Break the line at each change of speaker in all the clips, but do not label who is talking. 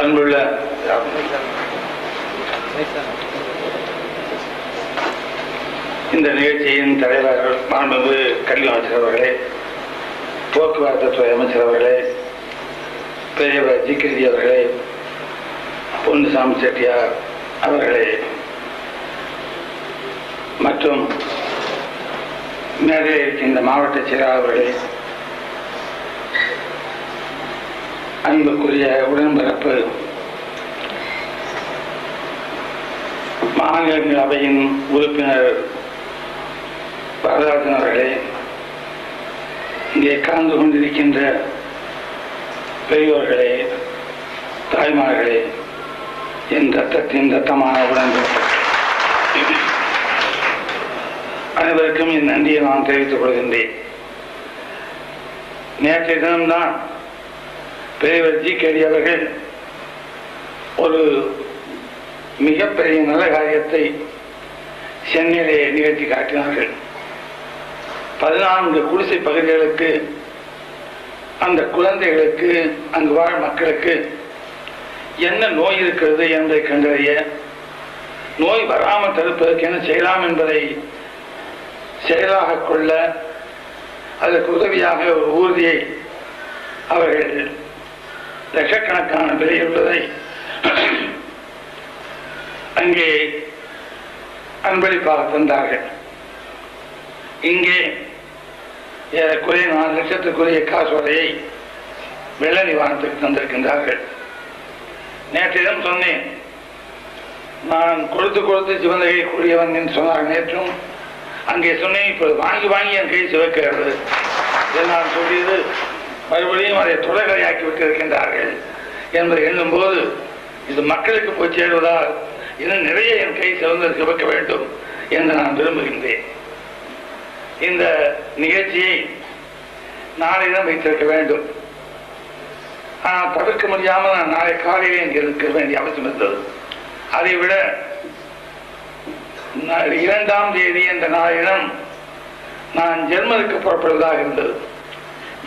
அன்புள்ள இந்த நிகழ்ச்சியின் தலைவர் மாண்புமிகு கல்வி அமைச்சர் அவர்களே, போக்குவரத்து துறை அமைச்சர் அவர்களே, பெரியவர் ஜிகிரி அவர்களே, பொன்னுசாமி செட்டியார் அவர்களே மற்றும் மேலே இருக்கின்ற மாவட்ட செயலாளர் அவர்களே, அன்புக்குரிய உடன்பிறப்பு மாநிலங்களவையின் உறுப்பினர் வரதராஜன் அவர்களே, இங்கே கலந்து கொண்டிருக்கின்ற பெரியோர்களே, தாய்மார்களே, என் ரத்தத்தின் ரத்தமான உடன்பிறப்பு அனைவருக்கும் என் நன்றியை நான் தெரிவித்துக் கொள்கின்றேன். நேற்றைய தினம்தான் பெரியவர் ஜிகேடி அவர்கள் ஒரு மிகப்பெரிய நல்ல காரியத்தை சென்னையிலே நிகழ்த்தி காட்டினார்கள். 14 குடிசை பகுதிகளுக்கு அந்த குழந்தைகளுக்கு அங்கு வாழ் மக்களுக்கு என்ன நோய் இருக்கிறது என்பதை கண்டறிய, நோய் வராமல் தடுப்பதற்கு என்ன செய்யலாம் என்பதை செயலாக கொள்ள அதற்கு உதவியாக ஒரு ஊர்தியை அவர்கள் லட்சக்கணக்கான விலையுள்ளதை அங்கே அன்பளிப்பாக தந்தார்கள். இங்கே ஏறக்குறைய 4 லட்சத்துக்குரிய காசோலையை வெள்ள நிவாரணத்துக்கு தந்திருக்கின்றார்கள். நேற்றிடம் சொன்னேன், நான் கொடுத்து சிவந்தகை கூடியவன் என்று சொன்னார். நேற்றும் அங்கே சொன்னேன், இப்போது வாங்கி என் கை சிவக்கிறது. நான் சொல்லியது மறுபடியும் அதை தொடர்கதையாக்கி விட்டிருக்கின்றார்கள் என்பதை எண்ணும்போது இது மக்களுக்கு போய் சேருவதால் இன்னும் நிறைய என் கை சிவக்க வேண்டும் என்று நான் விரும்புகின்றேன். இந்த நிகழ்ச்சியை நாளையிடம் வைத்திருக்க வேண்டும். ஆனால் தவிர்க்க முடியாமல் நான் நாளை காலையிலே இங்கே இருக்க வேண்டிய அவசியம் இருந்தது. அதைவிட 2ஆம் தேதி என்ற நாளிடம் நான் ஜெர்மனிக்கு புறப்படுவதாக இருந்தது.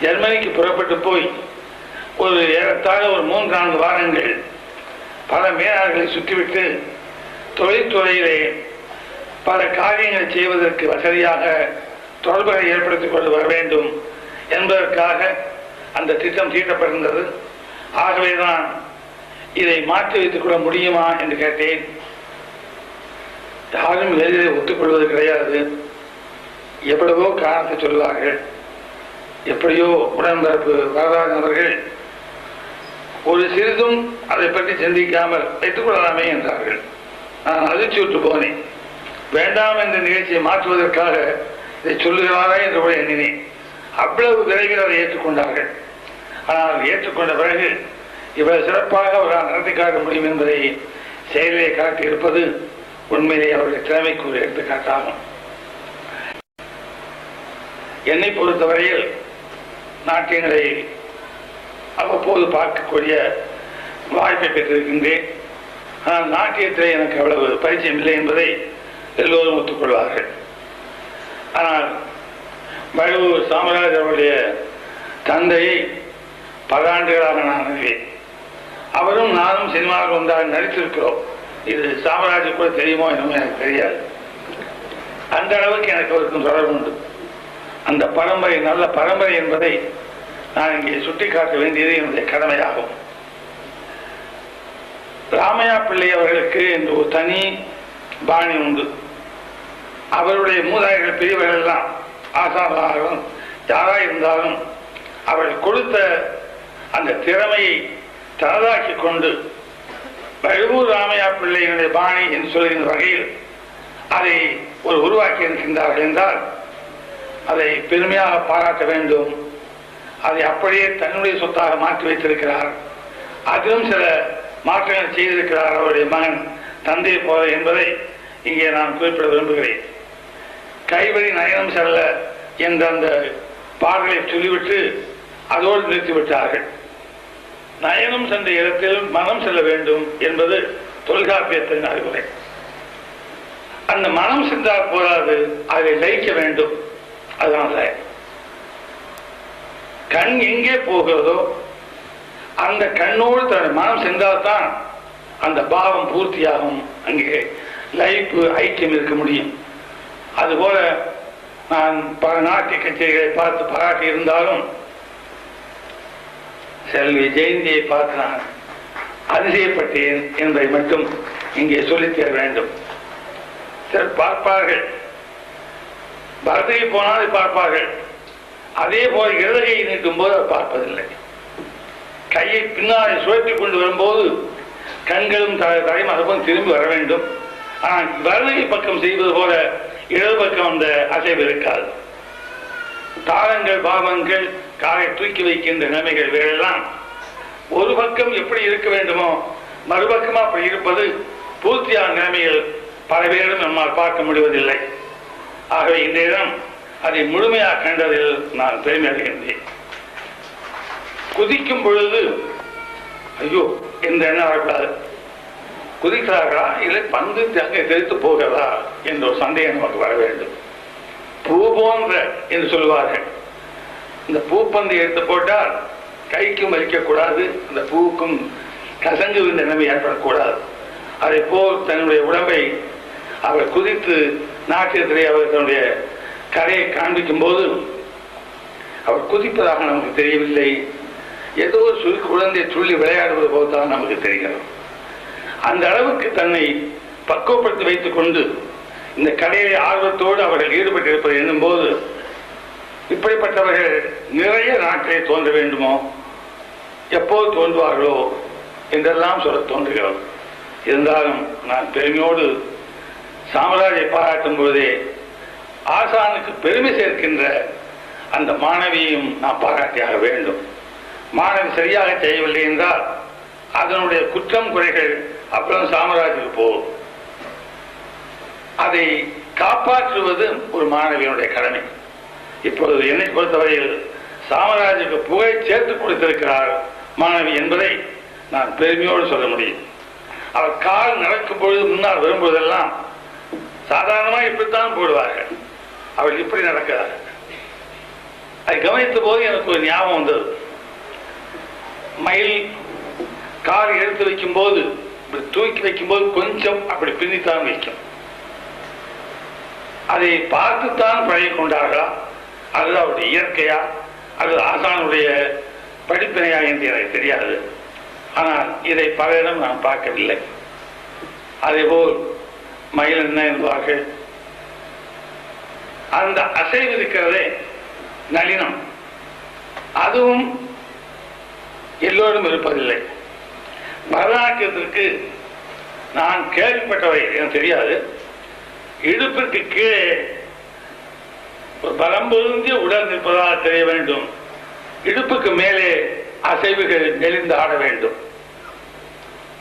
ஜெர்மனிக்கு புறப்பட்டு போய் ஒரு ஏறத்தாழ ஒரு 3-4 வாரங்கள் பல மேலாளர்களை சுற்றிவிட்டு தொழில்துறையிலே பல காரியங்களை செய்வதற்கு வசதியாக தொடர்புகளை ஏற்படுத்திக் கொண்டு வர வேண்டும் என்பதற்காக அந்த திட்டம் தீட்டப்பட்டிருந்தது. ஆகவேதான் இதை மாற்றி வைத்துக் கொள்ள முடியுமா என்று கேட்டேன். யாரும் எளிதில் ஒத்துக்கொள்வது கிடையாது. எவ்வளவோ காரணத்தை சொல்வார்கள். எப்படியோ உடன்பிறப்பு வரதராஜன் அவர்கள் ஒரு சிறிதும் அதை பற்றி சிந்திக்காமல் வைத்துக் கொள்ளலாமே என்றார்கள். நான் அதிர்ச்சி விட்டு போனேன். வேண்டாம் என்ற நிகழ்ச்சியை மாற்றுவதற்காக இதை சொல்லுகிறாரா என்று கூட எண்ணினேன். அவ்வளவு விரைவில் அதை ஏற்றுக்கொண்டார்கள். ஆனால் ஏற்றுக்கொண்ட பிறகு இவ்வளவு சிறப்பாக அவரால் நடத்தி காட்ட முடியும் என்பதை செயலிலே காட்டியிருப்பது உண்மையிலே அவருடைய திறமைக்கு ஒரு எடுத்துக்காட்டாகும். என்னை பொறுத்தவரையில் நாட்டியங்களை அவ்வப்போது பார்க்கக்கூடிய வாய்ப்பை பெற்றிருக்கின்றேன். ஆனால் நாட்டியத்திலே எனக்கு அவ்வளவு பரிச்சயம் இல்லை என்பதை எல்லோரும் ஒத்துக்கொள்வார்கள். ஆனால் வழுவூர் சாமராஜ் அவருடைய தந்தையை பல ஆண்டுகளாக நான் அறிவேன். அவரும் நானும் சினிமாவில் வந்தால் நடித்திருக்கிறோம். இது சாமராஜ் கூட தெரியுமோ என்னமோ எனக்கு தெரியாது. அந்த அளவுக்கு எனக்கு அவருக்கும் தொடர்பு உண்டு. அந்த பரம்பரை நல்ல பரம்பரை என்பதை நான் இங்கே சுட்டிக்காட்ட வேண்டியது என்னுடைய கடமையாகும். ராமையா பிள்ளை அவர்களுக்கு என்று ஒரு தனி பாணி உண்டு. அவருடைய மூதாதைகள் பெரியவர்கள் எல்லாம் ஆசானாலும் யாராக இருந்தாலும் அவர்கள் கொடுத்த அந்த திறமையை தனதாக்கி கொண்டு வழுவூர் ராமையா பிள்ளையினுடைய பாணி என்று சொல்கின்ற வகையில் அதை ஒரு உருவாக்கி இருக்கின்றார்கள் என்றால் அதை பெருமையாக பாராட்ட வேண்டும். அதை அப்படியே தன்னுடைய சொத்தாக மாற்றி வைத்திருக்கிறார். அதிலும் சில மாற்றங்கள் செய்திருக்கிறார் அவருடைய மகன் தந்தை போல என்பதை இங்கே நான் குறிப்பிட விரும்புகிறேன். கைவழி நயனம் செல்ல என்ற அந்த பாடலை சொல்லிவிட்டு அதோடு நிறுத்திவிட்டார்கள். நயனம் சென்ற இடத்தில் மனம் செல்ல வேண்டும் என்பது தொல்காப்பியத்தின் அறிவுரை. அந்த மனம் சென்றால் போராது, அதை லயிக்க வேண்டும். அதனால கண் எங்கே போகிறதோ அந்த கண்ணோடு தன்னுடைய மனம் சென்றால்தான் அந்த பாவம் பூர்த்தியாகும், அங்கே லைஃப் ஐக்கியம் இருக்க முடியும். அதுபோல நான் பல நாட்டிய கச்சேரிகளை பார்த்து பாராட்டி இருந்தாலும் செல்வி ஜெயந்தியை பார்த்து நான் அதிசயப்பட்டேன் என்பதை மட்டும் இங்கே சொல்லித் தர வேண்டும். சிலர் பார்ப்பார்கள், பரதகை போனால் பார்ப்பார்கள், அதே போல இடதுகையை நீட்டும் போது அவர் பார்ப்பதில்லை. கையை பின்னால் சுழற்றி கொண்டு வரும்போது கண்களும் தலையும் அதுபோல் திரும்பி வர வேண்டும். ஆனால் வலதுகை பக்கம் செய்வது போல இடது பக்கம் அந்த அசைவு இருக்காது. தாளங்கள் பாவங்கள் காலை தூக்கி வைக்கின்ற நிலைமைகள் வேறெல்லாம் ஒரு பக்கம் எப்படி இருக்க வேண்டுமோ மறுபக்கமா அப்படி இருப்பது பூர்த்தியான நிலைமைகள் பல பேரும் நம்மால் பார்க்க முடிவதில்லை. ஆகவே இந்த இடம் அதை முழுமையாக கண்டதில் நான் பெருமை அடைகின்றேன். குதிக்கும் பொழுது ஐயோ எந்த எண்ணம் வரக்கூடாது, குதிக்கிறார்களா இல்லை பந்து அங்கே தெரித்து போகிறதா என்ற ஒரு சந்தேகம் நமக்கு வர வேண்டும். பூ போன்ற என்று சொல்வார்கள். இந்த பூப்பந்து எடுத்து போட்டால் கைக்கும் வலிக்கக்கூடாது, அந்த பூவுக்கும் கசங்கு இந்த நிலைமை ஏற்படக்கூடாது. அதை போல் தன்னுடைய உடம்பை அவர் குதித்து நாட்டியத்திலே அவர் தன்னுடைய கரையை காண்பிக்கும் போது அவர் குதிப்பதாக நமக்கு தெரியவில்லை. ஏதோ ஒரு குழந்தை துள்ளி விளையாடுவது போல் தான் நமக்கு தெரிகிறது. அந்த அளவுக்கு தன்னை பக்குவப்படுத்தி வைத்துக் கொண்டு இந்த கலையை ஆர்வத்தோடு அவர்கள் ஈடுபட்டிருப்பதை எண்ணும் போது இப்படிப்பட்டவர்கள் நிறைய நாட்டிலே தோன்ற வேண்டுமோ, எப்போது தோன்றுவார்களோ என்றெல்லாம் சொல்ல தோன்றுகிறோம். இருந்தாலும் நான் பெருமையோடு சாம்ராஜை பாராட்டும் பொழுதே ஆசானுக்கு பெருமை சேர்க்கின்ற அந்த மாணவியையும் நாம் பாராட்டியாக வேண்டும். மாணவி சரியாக செய்யவில்லை என்றால் அதனுடைய குற்றம் குறைகள் அப்புறம் சாம்ராஜுக்கு போகும். அதை காப்பாற்றுவது ஒரு மாணவியினுடைய கடமை. இப்பொழுது என்னை பொறுத்தவரையில் சாம்ராஜுக்கு புகழை சேர்த்து கொடுத்திருக்கிறார் மாணவி என்பதை நான் பெருமையோடு சொல்ல முடியும். அவர் கால் நடக்கும் பொழுது முன்னால் வரும்போதெல்லாம் சாதாரணமாக இப்படித்தான் போடுவார்கள், அவள் இப்படி நடக்கிறார். அதை கவனித்த போது எனக்கு ஒரு ஞாபகம் வந்தது. மயில் கால் எடுத்து வைக்கும் போது தூக்கி வைக்கும் போது கொஞ்சம் அப்படி பின்னித்தான் வைக்கும். அதை பார்த்துத்தான் பழகி கொண்டார்களா அல்லது அவருடைய இயற்கையா அல்லது ஆசானுடைய படிப்பினையா என்று எனக்கு தெரியாது. ஆனால் இதை பலரிடம் நான் பார்க்கவில்லை. அதேபோல் மயில் என்ன என்பார்கள், அந்த அசைவு இருக்கிறதே நளினம், அதுவும் எல்லோரும் இருப்பதில்லை. பரதநாட்டியத்திற்கு நான் கேள்விப்பட்டவை எனக்கு தெரியாது, இடுப்பிற்கு கீழே ஒரு பலம் பொருந்திய உடல் நிற்பதாக தெரிய வேண்டும், இடுப்புக்கு மேலே அசைவுகள் நெளிந்து ஆட வேண்டும்.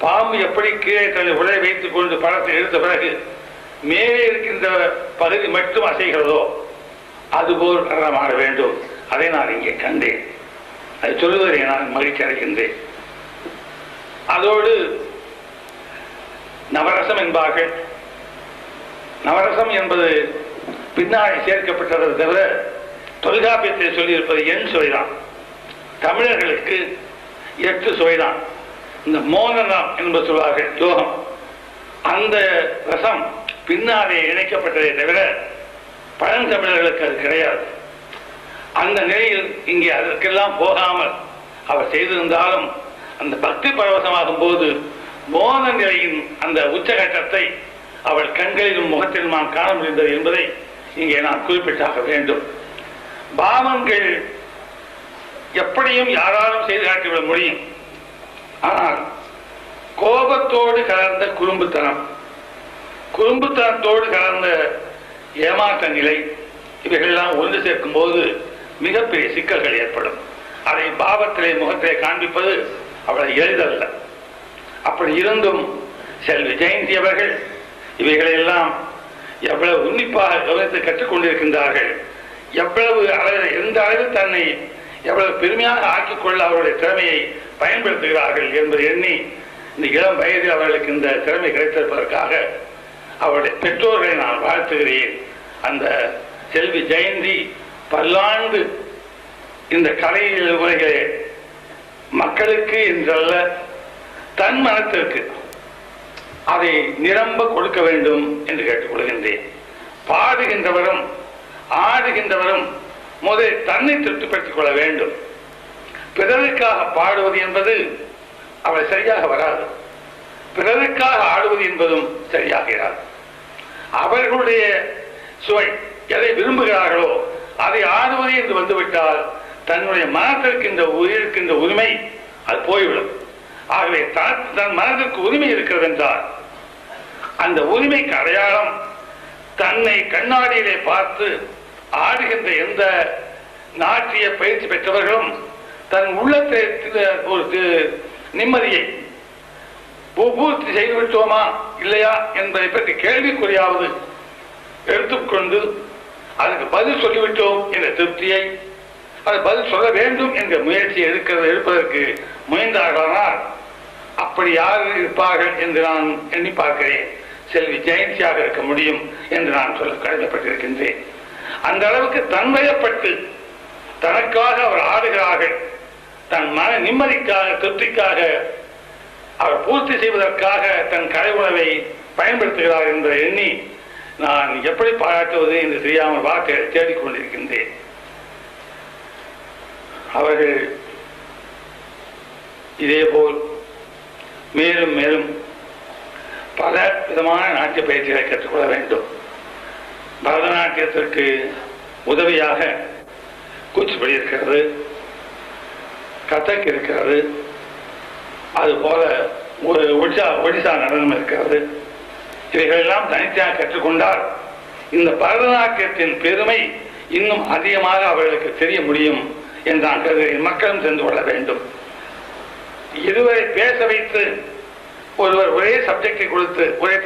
பாம்பு எப்படி கீழே தன்னை உடலை வைத்துக் கொண்டு படத்தை எடுத்த பிறகு மேலே இருக்கின்ற பகுதி மட்டும் அசைகிறதோ அதுபோல் நடனம் ஆட வேண்டும். அதை நான் இங்கே கண்டேன். அதை சொல்லுவதை நான் மகிழ்ச்சி அடைகின்றேன். அதோடு நவரசம் என்பார்கள். நவரசம் என்பது பின்னாடி சேர்க்கப்பட்டதை தவிர தொல்காப்பியத்தில் சொல்லியிருப்பது எண் சுவைதான். தமிழர்களுக்கு 8 சுவைதான். இந்த மோகனம் என்பது சொல்வார்கள் யோகம், அந்த ரசம் பின்னாலே இணைக்கப்பட்டதை தவிர பழந்தமிழர்களுக்கு அது கிடையாது. அந்த நிலையில் இங்கே அதற்கெல்லாம் போகாமல் அவர் செய்திருந்தாலும் அந்த பக்தி பரவசமாகும் போது மோன நிலையின் அந்த உச்சகட்டத்தை அவள் கண்களிலும் முகத்திலும் நான் காண முடிந்தது என்பதை இங்கே நான் குறிப்பிட்டாக வேண்டும். பாவங்கள் எப்படியும் யாராலும் செய்து காட்டிவிட முடியும். ஆனால் கோபத்தோடு கலர்ந்த குறும்புத்தனம், குறும்புத்தனத்தோடு கலர்ந்த ஏமாற்ற நிலை, இவைகளெல்லாம் ஒன்று சேர்க்கும் போது மிகப்பெரிய சிக்கல்கள் ஏற்படும். அதை பாவத்திலே முகத்திலே காண்பிப்பது அவளை எளிதல்ல. அப்படி இருந்தும் செல்வி ஜெயந்தி அவர்கள் இவைகளெல்லாம் எவ்வளவு உன்னிப்பாக கவனித்து கற்றுக்கொண்டிருக்கின்றார்கள், எவ்வளவு அளவில் எந்த அளவில் தன்னை எவ்வளவு பெருமையாக ஆக்கிக் கொள்ள அவருடைய திறமையை பயன்படுத்துகிறார்கள் என்பதை எண்ணி இந்த இளம் வயதில் அவர்களுக்கு இந்த திறமை கிடைத்திருப்பதற்காக அவருடைய பெற்றோர்களை நான் வாழ்த்துகிறேன். அந்த செல்வி ஜெயந்தி பல்லாண்டு இந்த கலையில் உலகிலே மக்களுக்கு என்றல்ல, தன் மனத்திற்கு அதை நிரம்ப கொடுக்க வேண்டும் என்று கேட்டுக்கொள்கின்றேன். பாடுகின்றவரும் ஆடுகின்றவரும் முதலில் தன்னை திருப்திப்படுத்திக் கொள்ள வேண்டும். பிறருக்காக பாடுவது என்பது அவள் சரியாக வராது. பிறருக்காக ஆடுவது என்பதும் சரியாக இராது. அவர்களுடைய சுவை எதை விரும்புகிறார்களோ அதை ஆடுவது என்று வந்துவிட்டால் தன்னுடைய மனத்திற்கின்ற உயிருக்கின்ற உரிமை அது போய்விடும். ஆகவே தன் மனதிற்கு உரிமை இருக்கிறது என்றால் அந்த உரிமைக்கு அடையாளம் தன்னை கண்ணாடியிலே பார்த்து ஆடுகின்ற எந்த நாட்டிய பயிற்சி பெற்றவர்களும் தன் உள்ளத்தை ஒரு நிம்மதியை பூர்த்தி செய்துவிட்டோமா இல்லையா என்பதை பற்றி கேள்விக்குறியாவது எடுத்துக்கொண்டு அதுக்கு பதில் சொல்லிவிட்டோம் என்ற திருப்தியை, அது பதில் சொல்ல வேண்டும் என்ற முயற்சியை எடுப்பதற்கு முயன்றார்களானால் அப்படி யார் இருப்பார்கள் என்று நான் எண்ணி பார்க்கிறேன். செல்வி ஜெயந்தியாக இருக்க முடியும் என்று நான் சொல்ல கடமைப்பட்டிருக்கின்றேன். அந்த அளவுக்கு தன்வயப்பட்டு தனக்காக அவர் ஆடுகிறார்கள். தன் மன நிம்மதிக்காக, திருப்திக்காக, அவர் பூர்த்தி செய்வதற்காக தன் கலை உணவை பயன்படுத்துகிறார் என்ற எண்ணி நான் எப்படி பாராட்டுவது என்று தெரியாமல் வார்த்தைகளை தேடிக்கொண்டிருக்கின்றேன். அவர்கள் இதேபோல் மேலும் மேலும் பல விதமான நாட்டிய பயிற்சிகளை கற்றுக்கொள்ள வேண்டும். பரதநாட்டியத்திற்கு உதவியாக கூச்சிப்படி இருக்கிறது, கதக் இருக்கிறது, அதுபோல ஒரு ஒடிசா நடனம் இருக்கிறது. இவைகளெல்லாம் தனித்தனியாக கற்றுக்கொண்டால் இந்த பரதநாட்டியத்தின் பெருமை இன்னும் அதிகமாக அவர்களுக்கு தெரிய முடியும் என்று நான் கருதுகிறேன். மக்களும் தெரிந்து கொள்ள வேண்டும். இருவரை பேச வைத்து ஒருவர் ஒரே சப்ஜெக்டை கொடுத்து ஒரே